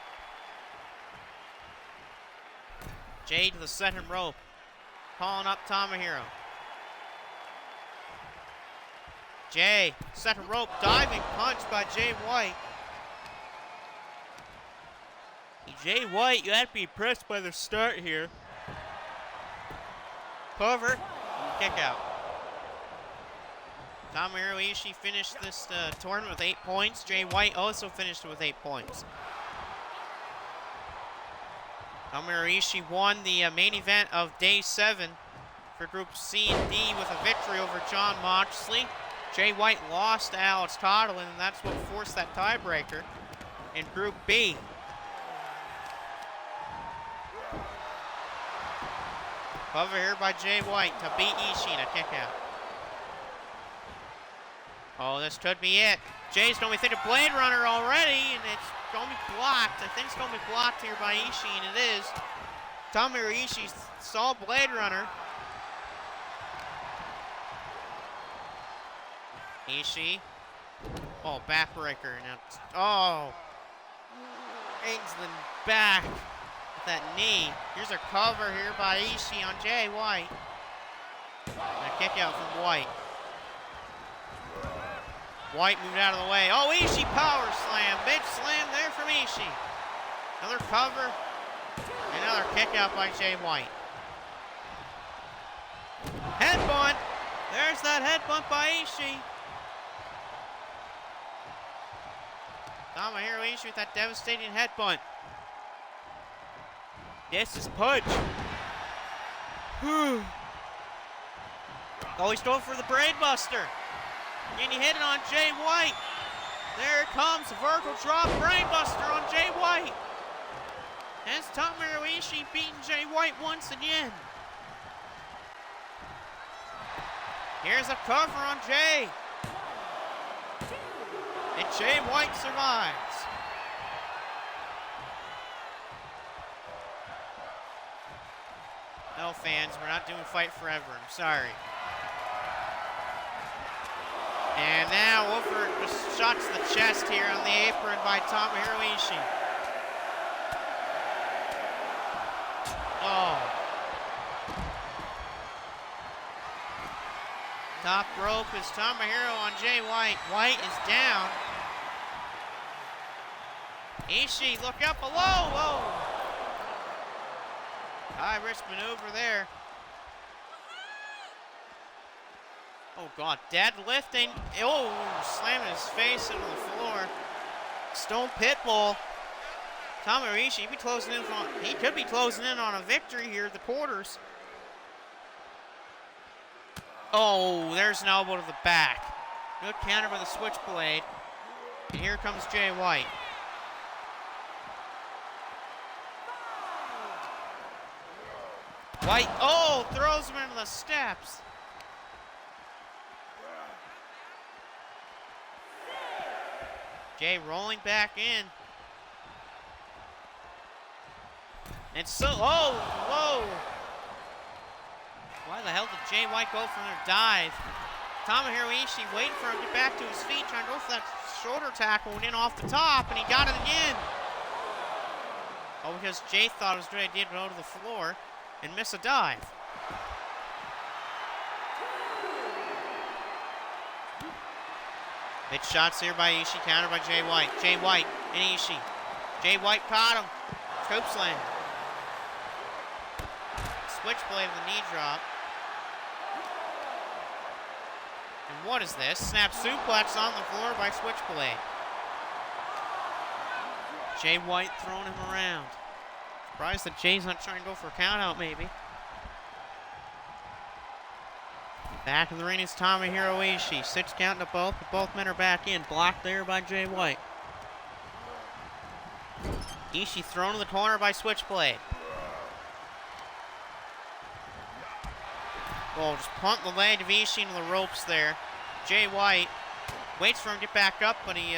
A: Jay to the second rope. Calling up Tomohiro. Jay, second rope, diving punch by Jay White. Jay White, you have to be impressed by the start here. Cover, kick out. Tomohiro Ishii finished this tournament with 8 points. Jay White also finished with 8 points. Tomohiro Ishii won the main event of Day 7 for Group C and D with a victory over John Moxley. Jay White lost to Alex Coughlin, and that's what forced that tiebreaker in Group B. Cover here by Jay White to beat Ishii in a kick out. Oh, this could be it. Jay's going to be thinking Blade Runner already, and it's going to be blocked. I think it's going to be blocked here by Ishii, and it is. Tomohiro Ishii saw Blade Runner. Ishii. Oh, backbreaker. Now, oh. England back with that knee. Here's a cover here by Ishii on Jay White. And a kick out from White. White moved out of the way. Oh, Ishii power slam. Big slam there from Ishii. Another cover. Another kick out by Jay White. Headbutt. There's that headbutt by Ishii. Tomohiro Ishii with that devastating headbutt. This is Pudge. Oh, he's going for the Brainbuster. And he hit it on Jay White. There it comes, a vertical drop, Brainbuster on Jay White. As Tomohiro Ishii beating Jay White once again. Here's a cover on Jay. And Jay White survives. No, fans, we're not doing Fight Forever. I'm sorry. And now over just shots to the chest here on the apron by Tomohiro Ishii. Oh. Top rope is Tomohiro on Jay White. White is down. Ishii, look up below. Whoa. High risk maneuver there. Oh God, deadlifting. Oh, slamming his face into the floor. Stone Pitbull. Tomohiro Ishii, he could be closing in on a victory here at the quarters. Oh, there's an elbow to the back. Good counter by the switchblade. And here comes Jay White. White, oh, throws him into the steps. Jay rolling back in. And so, oh, whoa. Why the hell did Jay White go for their dive? Tomohiro Ishii waiting for him to get back to his feet, trying to go for that shoulder tackle and in off the top, and he got it again. Oh, because Jay thought it was a good idea to go to the floor and miss a dive. Big shots here by Ishii, countered by Jay White. Jay White and Ishii. Jay White caught him. Scoop slam. Switchblade with a knee drop. And what is this? Snap suplex on the floor by Switchblade. Jay White throwing him around. Surprised that Jay's not trying to go for a count out, maybe. Back in the ring is Tomohiro Ishii. 6 count to both, but both men are back in. Blocked there by Jay White. Ishii thrown in the corner by Switchblade. Oh, just punt the leg of Ishii into the ropes there. Jay White waits for him to get back up, but he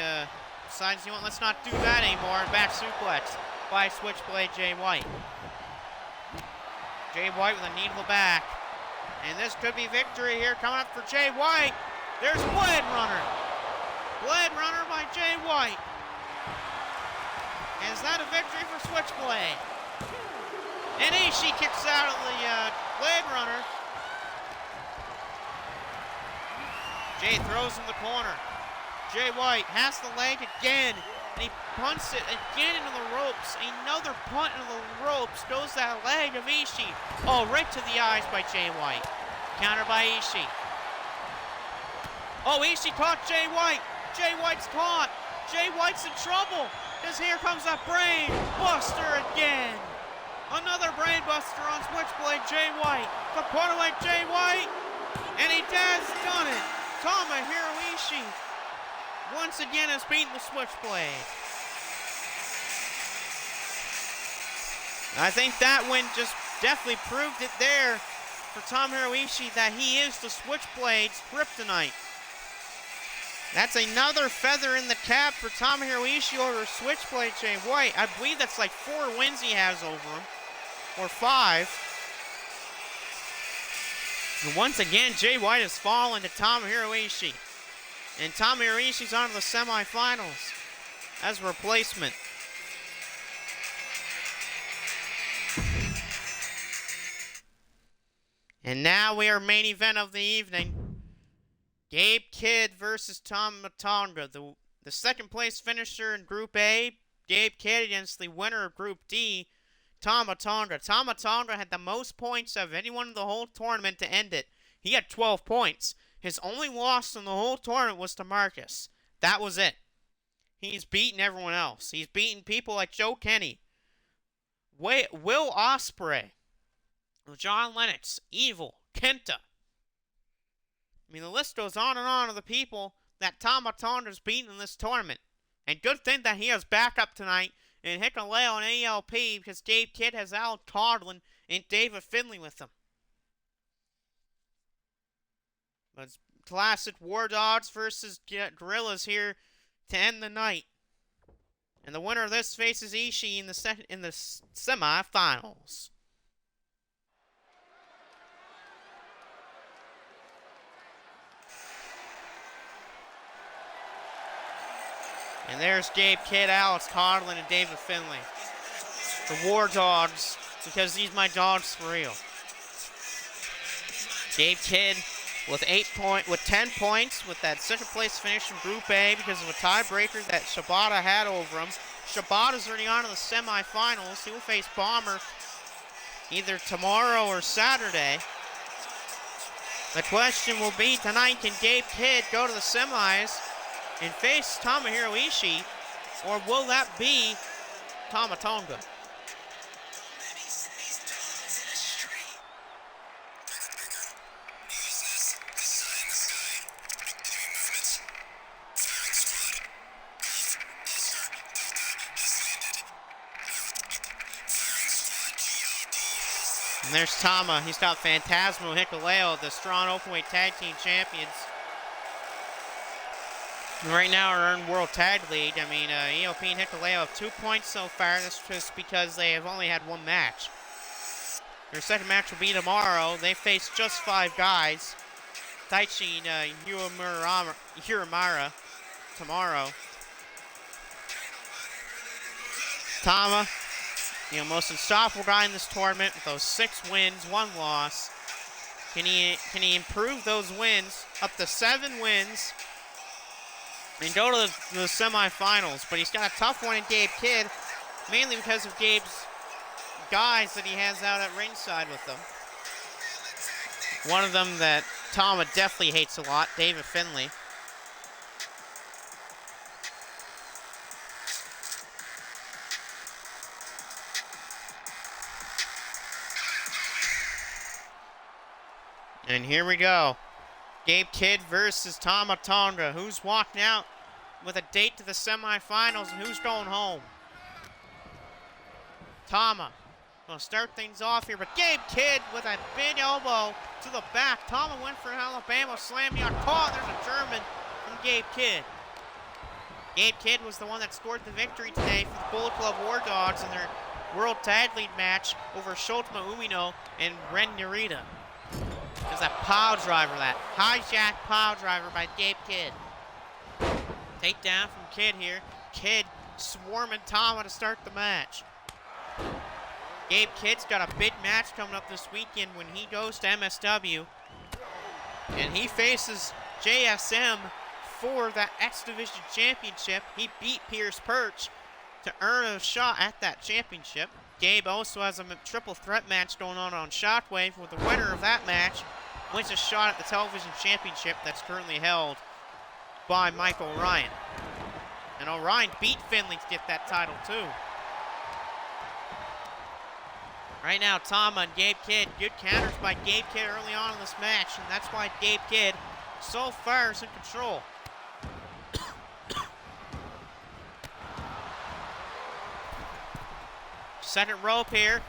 A: decides, you know what, let's not do that anymore. And back suplex by Switchblade Jay White. Jay White with a knee to the back. And this could be victory here coming up for Jay White. There's Blade Runner. Blade Runner by Jay White. And is that a victory for Switchblade? And Ishii kicks out of the Blade Runner. Jay throws in the corner. Jay White has the leg again. And he punts it again into the ropes. Another punt into the ropes. Goes that leg of Ishii. Oh, right to the eyes by Jay White. Counter by Ishii. Oh, Ishii caught Jay White. Jay White's caught. Jay White's in trouble. Because here comes that brain buster again. Another brain buster on Switchblade Jay White. The put away Jay White. And he has done it. Tomohiro Ishii once again has beaten the Switchblade. I think that win just definitely proved it there for Tomohiro Ishii that he is the Switchblade's kryptonite. That's another feather in the cap for Tomohiro Ishii over Switchblade Jay White. I believe that's like 4 wins he has over him, or 5. And once again, Jay White has fallen to Tomohiro Ishii. And Tomohiro Ishii's on to the semifinals as a replacement. And now we are main event of the evening. Gabe Kidd versus Tama Tonga. The second place finisher in Group A, Gabe Kidd, against the winner of Group D, Tama Tonga. Tama Tonga had the most points of anyone in the whole tournament to end it. He had 12 points. His only loss in the whole tournament was to Marcus. That was it. He's beaten everyone else. He's beaten people like Joe Kenny, Will Ospreay, John Lennox, Evil, Kenta. I mean, the list goes on and on of the people that Tama Tonga's beaten in this tournament. And good thing that he has backup tonight in Hikuleo and ALP because Gabe Kidd has Al Coughlin and David Finlay with him. But it's classic War Dogs versus Gorillas here to end the night. And the winner of this faces Ishii in the semifinals. And there's Gabe Kidd, Alex Coughlin, and David Finlay. The War Dogs, because these my dogs for real. Gabe Kidd with 10 points with that second place finish in Group A because of a tiebreaker that Shibata had over him. Shibata's already on to the semifinals. He will face Bomber either tomorrow or Saturday. The question will be tonight, can Gabe Kidd go to the semis and face Tomohiro Ishii, or will that be Tama Tonga? And there's Tama. He's got Phantasmo Hikuleo, the strong openweight tag team champions. Right now, our own World Tag League. I mean, ELP and Hikuleo have 2 points so far. That's just because they have only had one match. Their second match will be tomorrow. They face just 5 guys. Taichi and Hiramara tomorrow. Tama, most unstoppable guy in this tournament with those 6 wins, 1 loss. Can he improve those wins up to 7 wins and go to the semifinals? But he's got a tough one in Gabe Kidd, mainly because of Gabe's guys that he has out at ringside with them. One of them that Tama definitely hates a lot, David Finlay. And here we go. Gabe Kidd versus Tama Tonga. Who's walking out with a date to the semifinals and who's going home? Tama will start things off here, but Gabe Kidd with a big elbow to the back. Tama went for an Alabama slam. He got caught. There's a German from Gabe Kidd. Gabe Kidd was the one that scored the victory today for the Bullet Club War Dogs in their World Tag League match over Shotama Umino and Ren Narita. There's that power driver, that hijack power driver by Gabe Kidd. Takedown from Kidd here. Kidd swarming Tama to start the match. Gabe Kidd's got a big match coming up this weekend when he goes to MSW. And he faces JSM for that X Division Championship. He beat Pierce Perch to earn a shot at that championship. Gabe also has a triple threat match going on Shockwave, with the winner of that match wins a shot at the television championship that's currently held by Mike O'Ryan. And O'Ryan beat Finlay to get that title too. Right now, Tama and Gabe Kidd, good counters by Gabe Kidd early on in this match, and that's why Gabe Kidd so far is in control. Second rope here.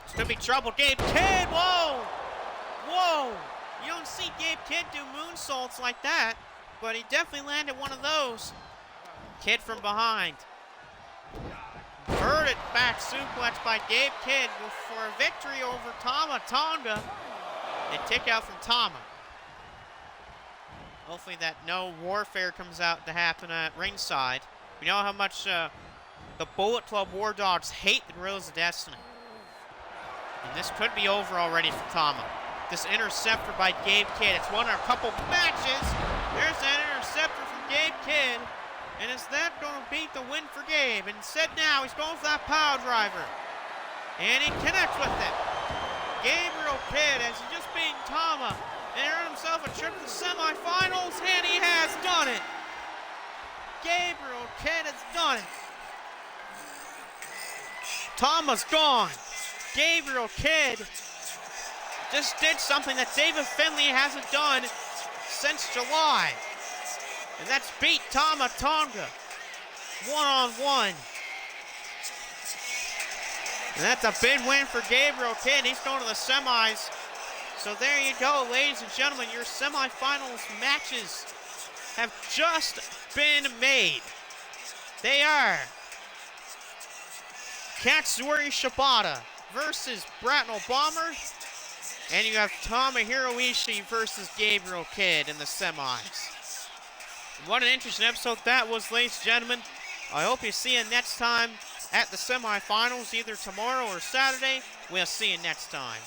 A: It's gonna be trouble. Gabe Kidd, whoa! Whoa! You don't see Gabe Kidd do moonsaults like that, but he definitely landed one of those. Kidd from behind. Inverted back suplex by Gabe Kidd for a victory over Tama Tonga. And kick out from Tama. Hopefully that no warfare comes out to happen at ringside. We know how much the Bullet Club War Dogs hate the Gorillas of Destiny. And this could be over already for Tama. This interceptor by Gabe Kidd. It's won a couple matches. There's that interceptor from Gabe Kidd. And is that going to beat the win for Gabe? Instead now, he's going for that power driver. And he connects with it. Gabriel Kidd, as he just beat Tama, and earned himself a trip to the semifinals, and he has done it. Gabriel Kidd has done it. Tama's gone. Gabriel Kidd just did something that David Finley hasn't done since July. And that's beat Tama Tonga one-on-one. And that's a big win for Gabriel Kidd. He's going to the semis. So there you go, ladies and gentlemen. Your semifinals matches have just been made. They are Katsuyori Shibata versus Bracknell Bombers. And you have Tomohiro Ishii versus Gabriel Kidd in the semis. What an interesting episode that was, ladies and gentlemen. I hope you see you next time at the semifinals, either tomorrow or Saturday. We'll see you next time.